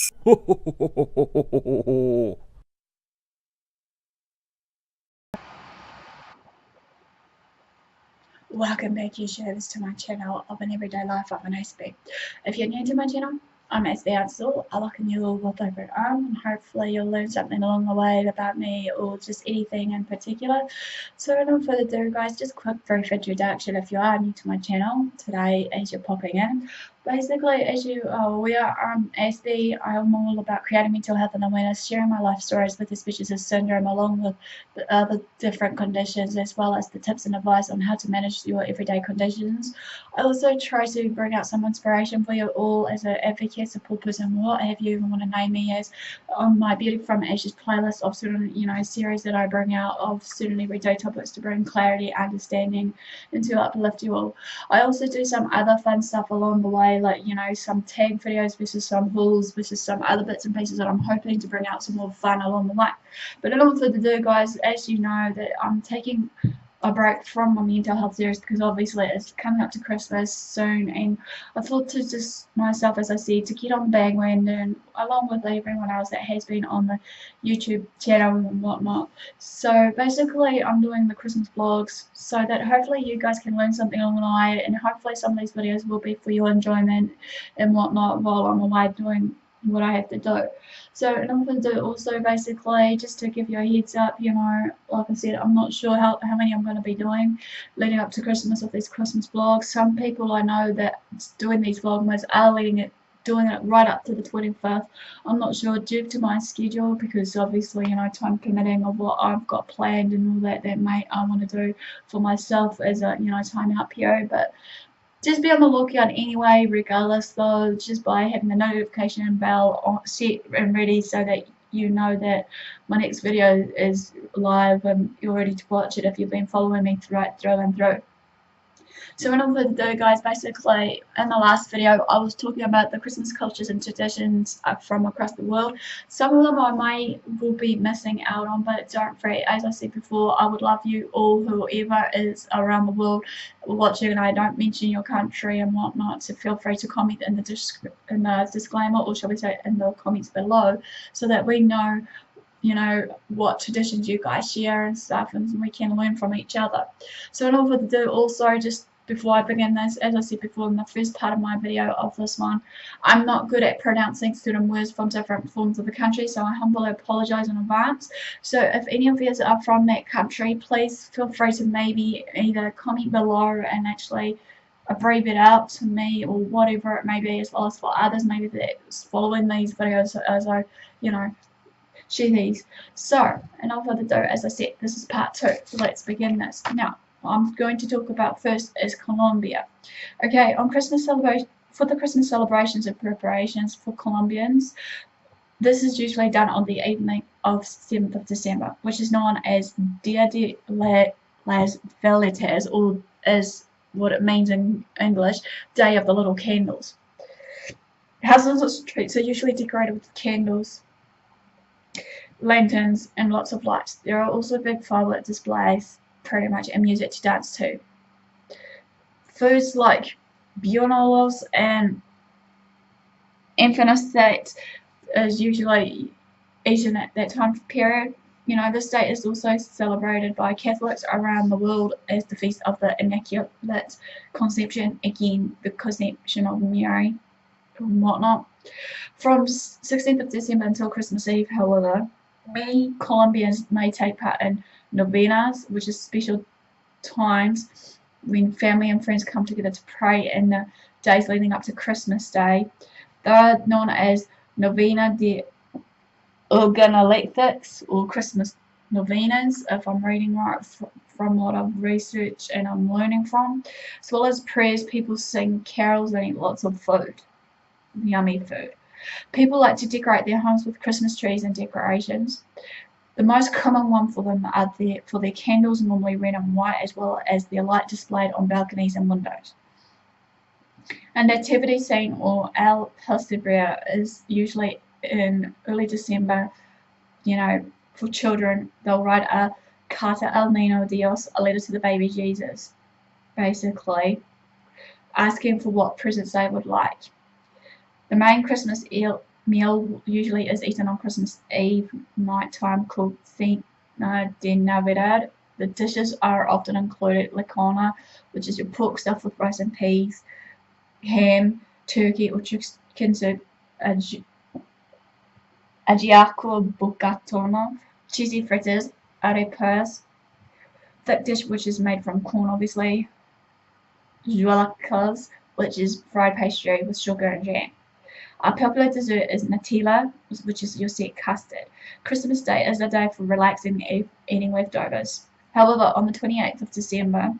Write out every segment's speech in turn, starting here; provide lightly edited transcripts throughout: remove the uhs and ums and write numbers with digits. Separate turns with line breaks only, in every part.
Welcome back, you sharers, to my channel of an everyday life of an Aspie. If you're new to my channel, I'm AspieAnswersAll. I welcome you all with open arms, and hopefully you'll learn something along the way about me or just anything in particular. So without further ado, guys, just a quick brief introduction if you are new to my channel today as you're popping in. Basically, as you are aware, I'm Aspie. I'm all about creating mental health and awareness, sharing my life stories with suspicious syndrome along with the other different conditions, as well as the tips and advice on how to manage your everyday conditions. I also try to bring out some inspiration for you all as an advocate, support person, what have you even want to name me as, on my Beauty from Ashes playlist of certain, series that I bring out of certain everyday topics to bring clarity, understanding, and to uplift you all. I also do some other fun stuff along the way, like some tag videos versus some hauls versus some other bits and pieces that I'm hoping to bring out some more fun along the way. But in all further ado, guys, as you know that I'm taking a break from my mental health series because obviously it's coming up to Christmas soon, and I thought to just myself, as I said, to get on the bandwagon along with everyone else that has been on the YouTube channel and whatnot. So basically I'm doing the Christmas vlogs so that hopefully you guys can learn something along the way, and hopefully some of these videos will be for your enjoyment and whatnot while I'm away doing what I have to do. So in order to also basically just to give you a heads up, like I said, I'm not sure how many I'm going to be doing leading up to Christmas with these Christmas vlogs. Some people I know that doing these vlogmas are doing it right up to the 25th. I'm not sure due to my schedule, because obviously time permitting of what I've got planned and all that I want to do for myself as a time out period. But just be on the lookout anyway, regardless though, just by having the notification bell set and ready so that you know that my next video is live and you're ready to watch it if you've been following me through and through. So without further ado, guys, basically in the last video I was talking about the Christmas cultures and traditions from across the world. Some of them I will be missing out on, but don't fret. As I said before, I would love you all, whoever is around the world watching, and I don't mention your country and whatnot, so feel free to comment in the disclaimer, or shall we say in the comments below, so that we know what traditions you guys share and stuff, and we can learn from each other. So in order to do, also, just before I begin this, as I said before in the first part of my video of this one, I'm not good at pronouncing certain words from different forms of the country, so I humbly apologise in advance. So if any of you are from that country, please feel free to maybe either comment below and actually abbreviate it out to me or whatever it may be, as well as for others maybe that's following these videos as I share these. So, and without further ado, as I said, this is part 2. So let's begin this. Now, I'm going to talk about first is Colombia. Okay, on Christmas celebration, for the Christmas celebrations and preparations for Colombians, this is usually done on the evening of 7th of December, which is known as Dia de las Velitas, or is what it means in English, Day of the Little Candles. Houses and streets are usually decorated with candles, lanterns, and lots of lights. There are also big firework displays, pretty much, and music to dance to. Foods like buñuelos and empanadas that is usually eaten at that time period. This date is also celebrated by Catholics around the world as the feast of the Immaculate Conception, again the conception of Mary and whatnot. From 16th of December until Christmas Eve, however, many Colombians may take part in novenas, which is special times when family and friends come together to pray in the days leading up to Christmas Day. They are known as Novena de Organolectics, or Christmas novenas, if I'm reading right from what I've researched and I'm learning from. As well as prayers, people sing carols and eat lots of food. Yummy food. People like to decorate their homes with Christmas trees and decorations. The most common one for them are for their candles, normally red and white, as well as their light displayed on balconies and windows. A nativity scene, or El Pesebre, is usually in early December. For children, they'll write a Carta al Niño Dios, a letter to the baby Jesus, asking for what presents they would like. The main Christmas meal usually is eaten on Christmas Eve night time called Cena de Navidad. The dishes are often included licona, which is your pork stuffed with rice and peas, ham, turkey or chicken soup, ajiaco bucatona, cheesy fritters, arepas, thick dish which is made from corn obviously, juelacas, which is fried pastry with sugar and jam. Our popular dessert is Nutella, which is your set custard. Christmas Day is a day for relaxing and eating leftovers. However, on the 28th of December,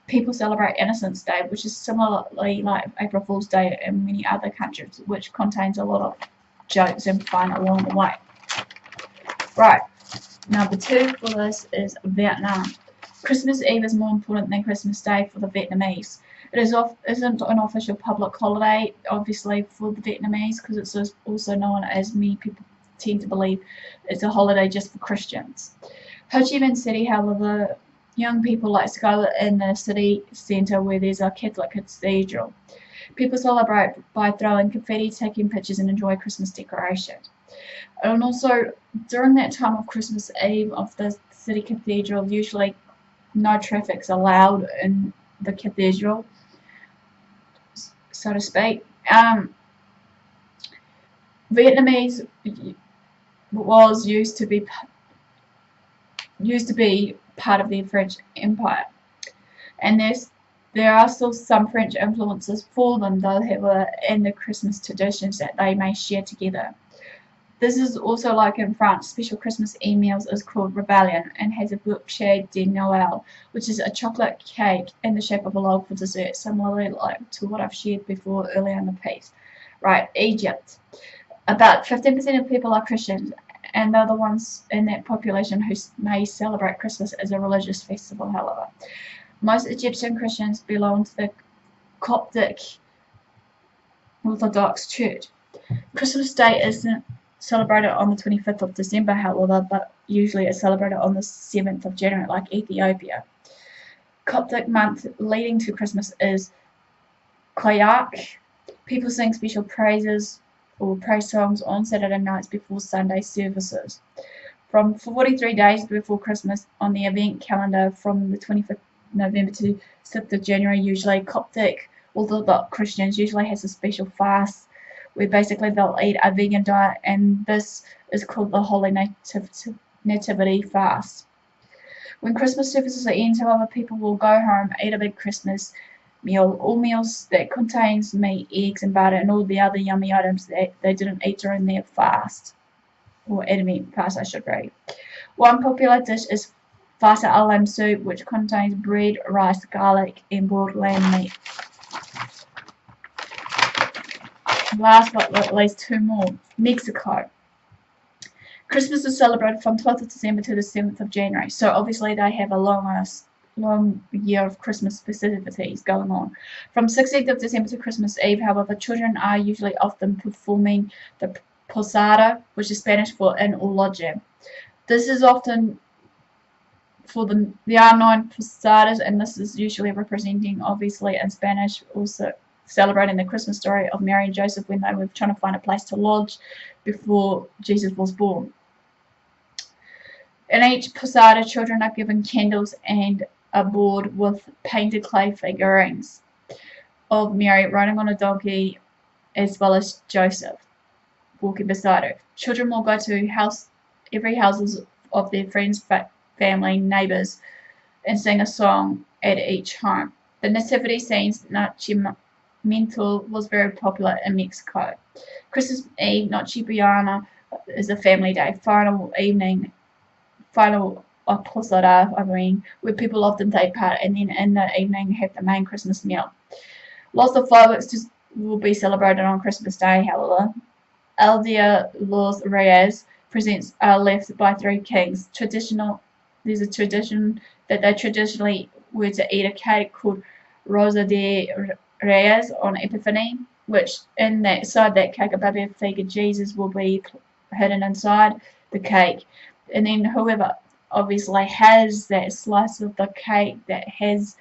people celebrate Innocents' Day, which is similarly like April Fool's Day in many other countries, which contains a lot of jokes and fun along the way. Right, number 2 for this is Vietnam. Christmas Eve is more important than Christmas Day for the Vietnamese. It isn't an official public holiday, obviously, for the Vietnamese, because it's also known as many people tend to believe it's a holiday just for Christians. Ho Chi Minh City, however, young people like to go in the city centre where there's a Catholic cathedral. People celebrate by throwing confetti, taking pictures, and enjoy Christmas decorations. And also, during that time of Christmas Eve of the city cathedral, usually no traffic's allowed in the cathedral, so to speak. Vietnamese was used to be part of the French Empire, and there are still some French influences for them, though, however, in the Christmas traditions that they may share together. This is also like in France. Special Christmas Eve meals is called Rebellion and has a bouquet de Noël, which is a chocolate cake in the shape of a log for dessert, similarly like to what I've shared before earlier in the piece. Right, Egypt. About 15% of people are Christians, and they're the ones in that population who may celebrate Christmas as a religious festival, however. Most Egyptian Christians belong to the Coptic Orthodox Church. Christmas Day isn't celebrated on the 25th of December, however, but usually it's celebrated on the 7th of January, like Ethiopia. Coptic month leading to Christmas is Koyak. People sing special praises or praise songs on Saturday nights before Sunday services. From 43 days before Christmas on the event calendar from the 25th November to 6th of January, usually Coptic Orthodox Christians usually has a special fast where basically they'll eat a vegan diet, and this is called the Holy Nativity Fast. When Christmas services are ended, however, people will go home, eat a big Christmas meal, all meals that contains meat, eggs and butter and all the other yummy items that they didn't eat during their fast, or intermittent fast I should say. One popular dish is fasa alam soup, which contains bread, rice, garlic and boiled lamb meat. Last but not least, 2 more. Mexico. Christmas is celebrated from 12th of December to the 7th of January, so obviously they have a long year of Christmas festivities going on. From 16th of December to Christmas Eve, however, children are usually often performing the posada, which is Spanish for in or lodging. This is often for there are 9 posadas, and this is usually representing, obviously, in Spanish, also celebrating the Christmas story of Mary and Joseph when they were trying to find a place to lodge before Jesus was born. In each posada, children are given candles and a board with painted clay figurines of Mary riding on a donkey, as well as Joseph walking beside her. Children will go to every houses of their friends, family, neighbours, and sing a song at each home. The nativity scenes, Nacimiento, was very popular in Mexico. Christmas Eve, Noche Buena, is a family day, final posada, where people often take part, and then in the evening have the main Christmas meal. Lots of fireworks will be celebrated on Christmas Day, however. El Dia Los Reyes presents are left by 3 kings. There's a tradition that they traditionally were to eat a cake called Rosa de Reyes on Epiphany, which inside that cake a baby figure Jesus will be hidden inside the cake. And then whoever obviously has that slice of the cake that has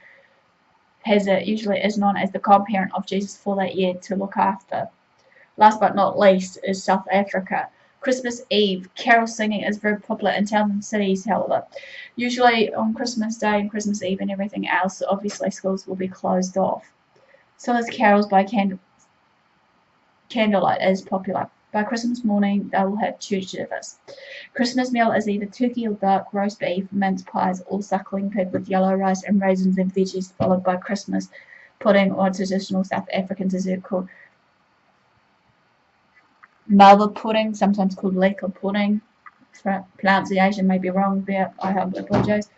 it usually is known as the godparent of Jesus for that year to look after. Last but not least is South Africa. Christmas Eve. Carol singing is very popular in towns and cities, however. Usually on Christmas Day and Christmas Eve and everything else, obviously schools will be closed off. So there's carols by candlelight is popular. By Christmas morning, they will have church service. Christmas meal is either turkey or duck, roast beef, mince pies, or suckling pig with yellow rice and raisins and veggies, followed by Christmas pudding or a traditional South African dessert called Malva pudding, sometimes called lekker pudding. Pronunciation may be wrong there, I humbly apologise.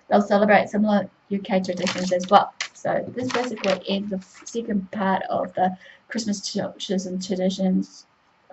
They'll celebrate similar UK traditions as well. So this basically ends the second part of the Christmas churches and traditions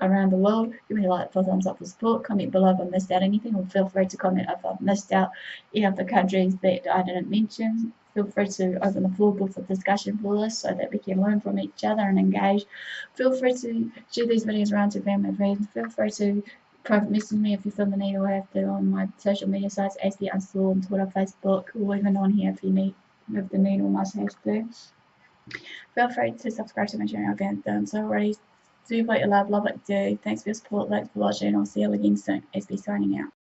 around the world. Give me a like for thumbs up for support. Comment below if I missed out anything, or feel free to comment if I've missed out any of the countries that I didn't mention. Feel free to open the floor for discussion for this so that we can learn from each other and engage. Feel free to share these videos around to family and friends. Feel free to private message me if you feel the need, or have to on my social media sites, AspieAnswersAll on Twitter, Facebook, or even on here if you need, if the need or must have to. Feel free to subscribe to my channel if you haven't done so already. Do what you love it, do. Thanks for your support, thanks for watching, I'll see you again soon. Aspie signing out.